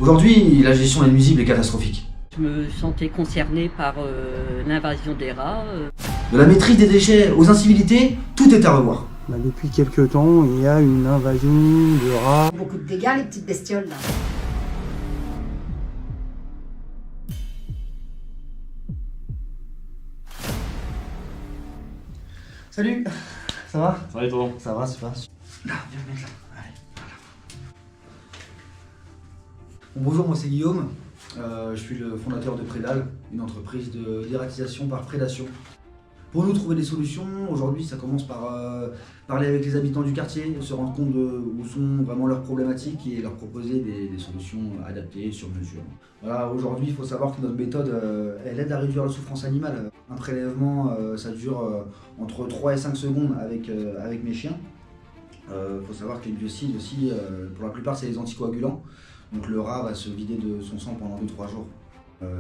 Aujourd'hui, la gestion des nuisibles est catastrophique. Je me sentais concernée par l'invasion des rats. De la maîtrise des déchets aux incivilités, tout est à revoir. Depuis quelques temps, il y a une invasion de rats. Beaucoup de dégâts, les petites bestioles là. Salut, ça va? Ça va et toi? Ça va, c'est pas. Là, viens mettre là. Allez, voilà. Bon, bonjour, moi c'est Guillaume. Je suis le fondateur de Prédal, une entreprise de dératisation par prédation. Pour nous trouver des solutions, aujourd'hui ça commence par parler avec les habitants du quartier, se rendre compte de où sont vraiment leurs problématiques et leur proposer des solutions adaptées sur mesure. Voilà, aujourd'hui il faut savoir que notre méthode elle aide à réduire la souffrance animale. Un prélèvement ça dure entre 3 et 5 secondes avec mes chiens. Faut savoir que les biocides aussi, pour la plupart c'est des anticoagulants. Donc le rat va se vider de son sang pendant 2-3 jours.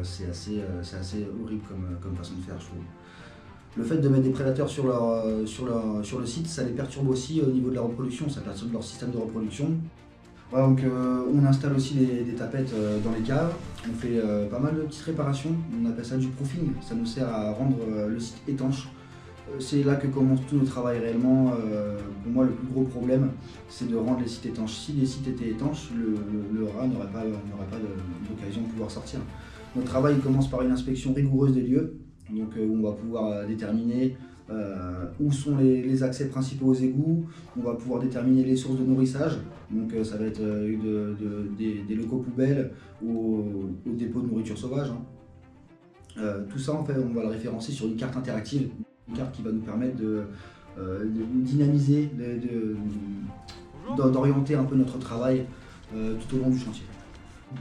C'est assez horrible comme façon de faire, je trouve. Le fait de mettre des prédateurs sur le site, ça les perturbe aussi au niveau de la reproduction, ça perturbe leur système de reproduction. Voilà, donc on installe aussi des tapettes dans les caves, on fait pas mal de petites réparations, on appelle ça du proofing, ça nous sert à rendre le site étanche. C'est là que commence tout notre travail réellement. Pour moi, le plus gros problème, c'est de rendre les sites étanches. Si les sites étaient étanches, le rat n'aurait pas d'occasion de pouvoir sortir. Notre travail commence par une inspection rigoureuse des lieux, donc où on va pouvoir déterminer où sont les accès principaux aux égouts, on va pouvoir déterminer les sources de nourrissage, donc ça va être des locaux poubelles ou au dépôt de nourriture sauvage. Tout ça, en fait, on va le référencer sur une carte interactive. Une carte qui va nous permettre de dynamiser, d'orienter un peu notre travail tout au long du chantier.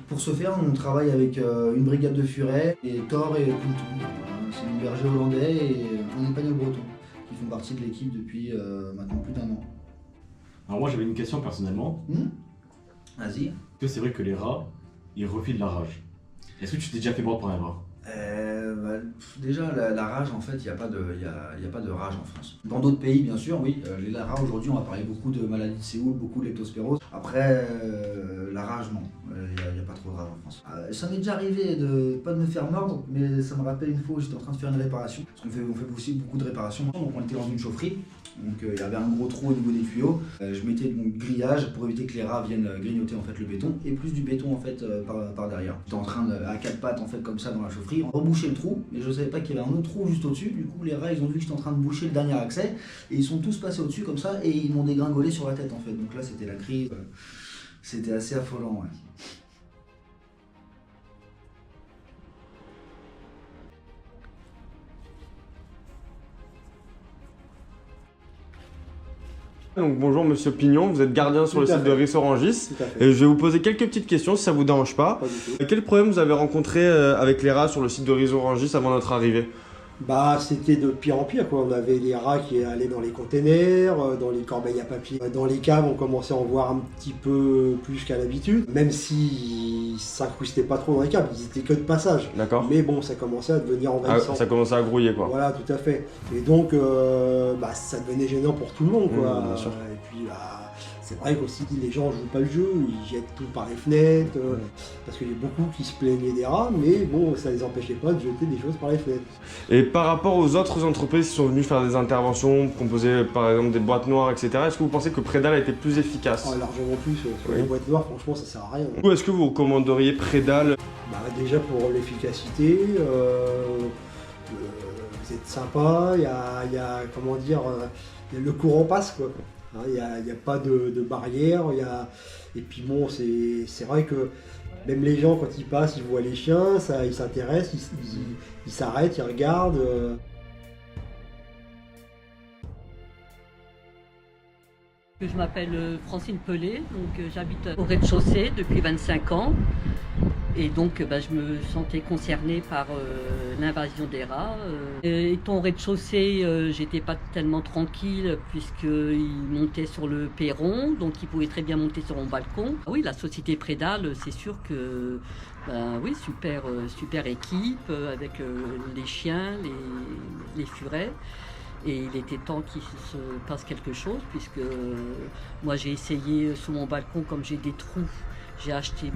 Pour ce faire, on travaille avec une brigade de furets, et Thor et Poulton. C'est un berger hollandais et un espagnol breton qui font partie de l'équipe depuis maintenant plus d'1 an. Alors moi j'avais une question personnellement. Vas-y. Est-ce que c'est vrai que les rats, ils refilent la rage? Est-ce que tu t'es déjà fait mordre par un rat? Déjà, la rage, en fait, il n'y a pas de rage en France. Dans d'autres pays, bien sûr, oui. Les rats, aujourd'hui, on va parler beaucoup de maladies de Séoul, beaucoup de leptospirose. Après, la rage, non. Il n'y a pas trop de rage en France. Ça m'est déjà arrivé pas de me faire mordre, mais ça me rappelle une fois où j'étais en train de faire une réparation. Parce qu'on fait aussi beaucoup de réparations. Donc, on était dans une chaufferie. Donc, il y avait un gros trou au niveau des tuyaux. Je mettais mon grillage pour éviter que les rats viennent grignoter en fait le béton, et plus du béton en fait par derrière. J'étais en train à 4 pattes en fait comme ça dans la chaufferie, on rebouchait le trou, mais je savais pas qu'il y avait un autre trou juste au-dessus. Du coup les rats ils ont vu que j'étais en train de boucher le dernier accès et ils sont tous passés au-dessus comme ça et ils m'ont dégringolé sur la tête en fait. Donc là c'était la crise, c'était assez affolant. Ouais. Donc bonjour Monsieur Pignon, vous êtes gardien sur le site de Rissorangis et je vais vous poser quelques petites questions si ça vous dérange pas. Quel problème vous avez rencontré avec les rats sur le site de Rissorangis avant notre arrivée? Bah, c'était de pire en pire, quoi. On avait les rats qui allaient dans les containers, dans les corbeilles à papier. Dans les caves, on commençait à en voir un petit peu plus qu'à l'habitude, même si ça s'incrustaient pas trop dans les caves, ils étaient que de passage. D'accord. Mais bon, ça commençait à devenir envahissant. Ça commençait à grouiller, quoi. Voilà, tout à fait. Et donc, ça devenait gênant pour tout le monde, quoi. Bien sûr. Et puis, c'est vrai qu'aussi les gens jouent pas le jeu, ils jettent tout par les fenêtres, parce qu'il y a beaucoup qui se plaignaient des rats, mais bon, ça les empêchait pas de jeter des choses par les fenêtres. Et par rapport aux autres entreprises qui sont venues faire des interventions, proposer par exemple des boîtes noires, etc., est-ce que vous pensez que Prédal a été plus efficace? Largement plus, sur les boîtes noires, franchement, ça sert à rien. Ou est-ce que vous recommanderiez Prédal? Déjà pour l'efficacité, vous êtes sympa, il y a comment dire, le courant passe, quoi. Il n'y a pas de barrière, et puis bon, c'est vrai que même les gens quand ils passent, ils voient les chiens, ils s'intéressent, ils s'arrêtent, ils regardent. Je m'appelle Francine Pelé, donc j'habite au rez-de-chaussée depuis 25 ans. Et donc je me sentais concernée par l'invasion des rats. Étant au rez-de-chaussée, j'étais pas tellement tranquille puisqu'ils montaient sur le perron, donc ils pouvaient très bien monter sur mon balcon. Oui, la société Prédal, c'est sûr que oui, super équipe avec les chiens, les furets. Et il était temps qu'il se passe quelque chose puisque moi j'ai essayé sur mon balcon, comme j'ai des trous, j'ai acheté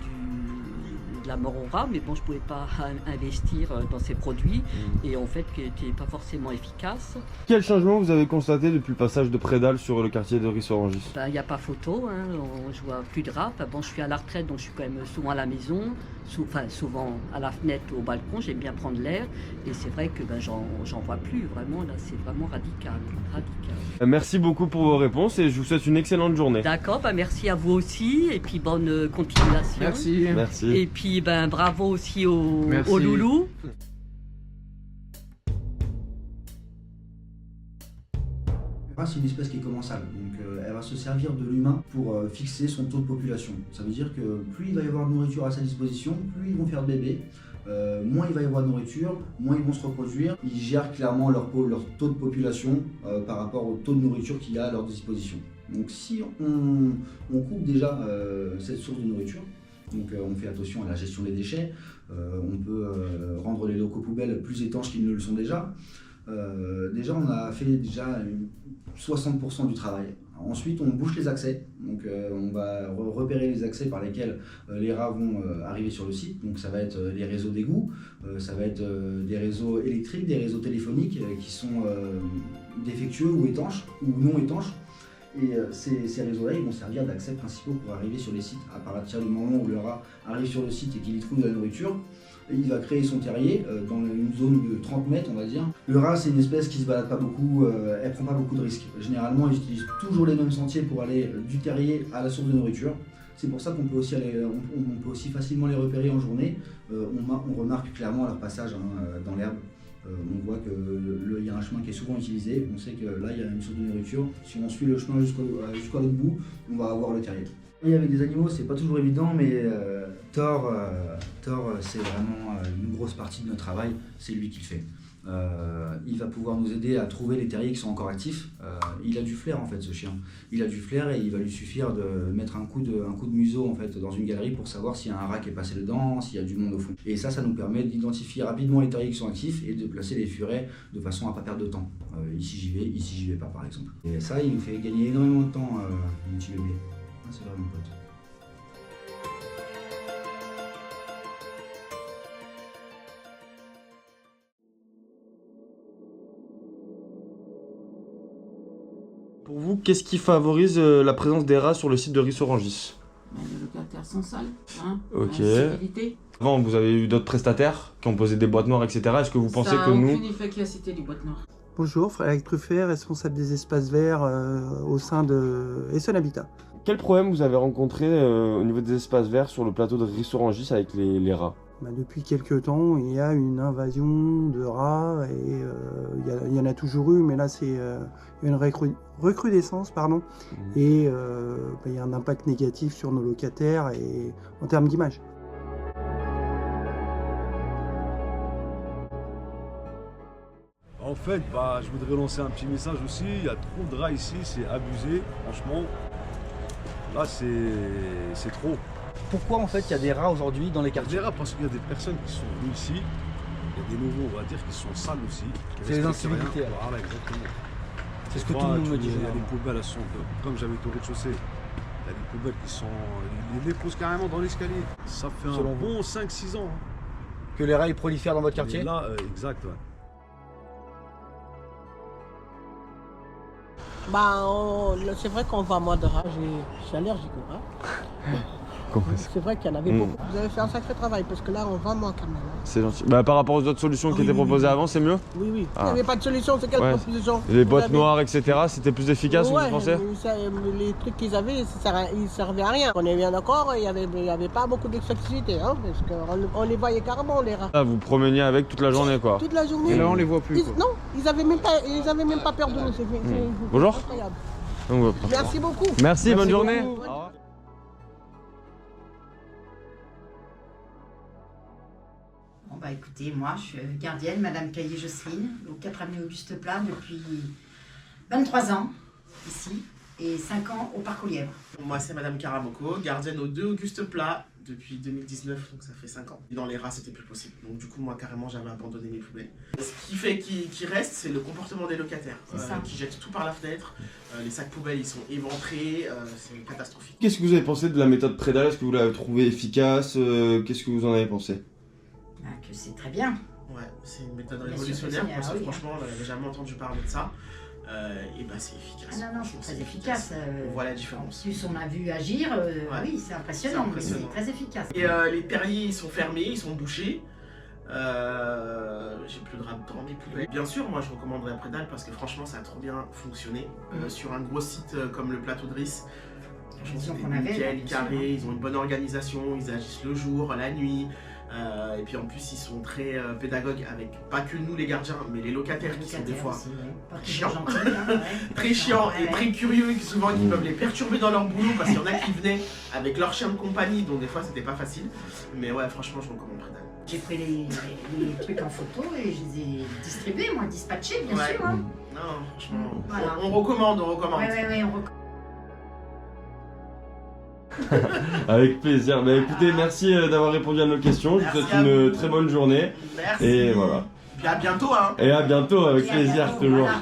de la mort aux rats, mais bon, je ne pouvais pas investir dans ces produits et en fait qui n'étaient pas forcément efficaces. Quel changement vous avez constaté depuis le passage de Prédal sur le quartier de Ris-Orangis? Il n'y a pas photo, hein, je vois plus de rats. Enfin, bon, je suis à la retraite, donc je suis quand même souvent à la maison, souvent à la fenêtre, au balcon, j'aime bien prendre l'air. Et c'est vrai que j'en vois plus, vraiment, là, c'est vraiment radical. Merci beaucoup pour vos réponses et je vous souhaite une excellente journée. D'accord, merci à vous aussi, et puis bonne continuation. Merci. Merci. Et puis bravo aussi aux loulous. C'est une espèce qui est commensale, donc elle va se servir de l'humain pour fixer son taux de population. Ça veut dire que plus il va y avoir de nourriture à sa disposition, plus ils vont faire de bébés, moins il va y avoir de nourriture, moins ils vont se reproduire. Ils gèrent clairement leur taux de population par rapport au taux de nourriture qu'il y a à leur disposition. Donc si on coupe déjà cette source de nourriture, donc on fait attention à la gestion des déchets, on peut rendre les locaux poubelles plus étanches qu'ils ne le sont déjà. Déjà on a fait 60% du travail. Ensuite on bouche les accès, donc on va repérer les accès par lesquels les rats vont arriver sur le site. Donc ça va être les réseaux d'égouts, ça va être des réseaux électriques, des réseaux téléphoniques qui sont défectueux ou étanches ou non étanches. Et ces réseaux-là, ils vont servir d'accès principaux pour arriver sur les sites. À partir du moment où le rat arrive sur le site et qu'il y trouve de la nourriture, il va créer son terrier dans une zone de 30 mètres, on va dire. Le rat, c'est une espèce qui se balade pas beaucoup, elle prend pas beaucoup de risques. Généralement, ils utilisent toujours les mêmes sentiers pour aller du terrier à la source de nourriture. C'est pour ça qu'on peut aussi facilement les repérer en journée. On remarque clairement leur passage dans l'herbe. On voit qu'il y a un chemin qui est souvent utilisé, on sait que là il y a une source de nourriture. Si on suit le chemin jusqu'à l'autre bout, on va avoir le terrier. Et avec des animaux, c'est pas toujours évident, mais Thor, c'est vraiment une grosse partie de notre travail, c'est lui qui le fait. Il va pouvoir nous aider à trouver les terriers qui sont encore actifs. Il a du flair en fait, ce chien. Il a du flair et il va lui suffire de mettre un coup de museau en fait dans une galerie pour savoir s'il y a un rat qui est passé dedans, s'il y a du monde au fond. Et ça nous permet d'identifier rapidement les terriers qui sont actifs et de placer les furets de façon à pas perdre de temps. Ici j'y vais pas par exemple. Et ça, il nous fait gagner énormément de temps, mon petit bébé. C'est vrai mon pote. Pour vous, qu'est-ce qui favorise la présence des rats sur le site de Ris-Orangis? Les locataires sont sales, Ok. Sécurité. Avant, vous avez eu d'autres prestataires qui ont posé des boîtes noires, etc. Est-ce que vous pensez que nous... Ça n'a aucune efficacité du boîte noire. Bonjour, Frédéric Truffet, responsable des espaces verts au sein de Essonne Habitat. Quel problème vous avez rencontré au niveau des espaces verts sur le plateau de Ris-Orangis avec les rats? Depuis quelques temps, il y a une invasion de rats et il y en a toujours eu, mais là c'est une recrudescence, et il y a un impact négatif sur nos locataires et en termes d'image. En fait, je voudrais lancer un petit message aussi. Il y a trop de rats ici, c'est abusé, franchement. Là, c'est trop. Pourquoi en fait il y a des rats aujourd'hui dans les Il y a quartiers? des rats parce qu'il y a des personnes qui sont venues ici. Il y a des nouveaux, on va dire, qui sont sales aussi. C'est les incivilités. Voilà, exactement. C'est ce que tout le monde me dit. Il y a des poubelles, elles sont, comme j'habite au rez-de-chaussée, il y a des poubelles qui sont... Ils les posent carrément dans l'escalier. Ça fait un bon 5-6 ans. Que les rats ils prolifèrent dans votre quartier? Et là, exact, ouais. C'est vrai qu'on voit moins de rats, je suis allergique aux rats. C'est vrai qu'il y en avait beaucoup. Vous avez fait un sacré travail parce que là on voit moins quand même. C'est gentil. Par rapport aux autres solutions qui étaient proposées avant, c'est mieux? Oui. Il n'y avait pas de solution, c'est quelle proposition? Les boîtes noires, etc., c'était plus efficace, vous pensez? Les trucs qu'ils avaient, ils servaient à rien. On est bien d'accord, il n'y avait pas beaucoup d'effectivité, parce qu'on les voyait carrément les rats. Là, vous promeniez avec toute la journée, quoi. Toute la journée. Et là on les voit plus. Non, ils n'avaient même pas peur de nous. C'est Bonjour. incroyable. Donc, Merci beaucoup. Merci, bonne journée. Beaucoup. Écoutez, moi je suis gardienne, Madame Caillé-Jocelyne, au 4 avenue Auguste Plat depuis 23 ans ici et 5 ans au Parc aux Lièvres. Moi c'est Madame Karamoko, gardienne au 2 Auguste Plat depuis 2019, donc ça fait 5 ans. Et dans les rats, c'était plus possible. Donc du coup, moi, carrément, j'avais abandonné mes poubelles. Ce qui fait qu'ils restent, c'est le comportement des locataires, qui jettent tout par la fenêtre. Les sacs poubelles, ils sont éventrés, c'est catastrophique. Qu'est-ce que vous avez pensé de la méthode Prédal? Est-ce que vous l'avez trouvée efficace? Qu'est-ce que vous en avez pensé? Que c'est très bien. Ouais, c'est une méthode révolutionnaire parce que franchement, on n'avait jamais entendu parler de ça. Et bah c'est efficace. Ah non, c'est très efficace. On voit la différence. En plus, on a vu agir, oui, c'est impressionnant, mais c'est très efficace. Et les terriers, ils sont fermés, ils sont bouchés. J'ai plus de rats dans mes poubelles. Bien sûr, moi je recommanderais Prédal parce que franchement, ça a trop bien fonctionné. Sur un gros site comme le plateau de Riss, franchement, c'est nickel, carré, ils ont une bonne organisation, ils agissent le jour, la nuit. Et puis en plus ils sont très pédagogues avec pas que nous les gardiens mais les locataires qui sont des fois aussi, chiants, très chiants et très curieux, souvent qui peuvent les perturber dans leur boulot parce qu'il y en a qui venaient avec leur chien de compagnie, donc des fois c'était pas facile. Mais ouais, franchement je recommande Prédal. J'ai pris les trucs en photo et je les ai distribués, moi, dispatchés bien sûr. Hein. Non, franchement, voilà. on recommande. Ouais, on recommande. Avec plaisir. Bah écoutez, merci d'avoir répondu à nos questions. Je vous souhaite une très bonne journée. Merci. Et voilà. Puis à bientôt, hein. Et à bientôt, avec plaisir toujours. Voilà.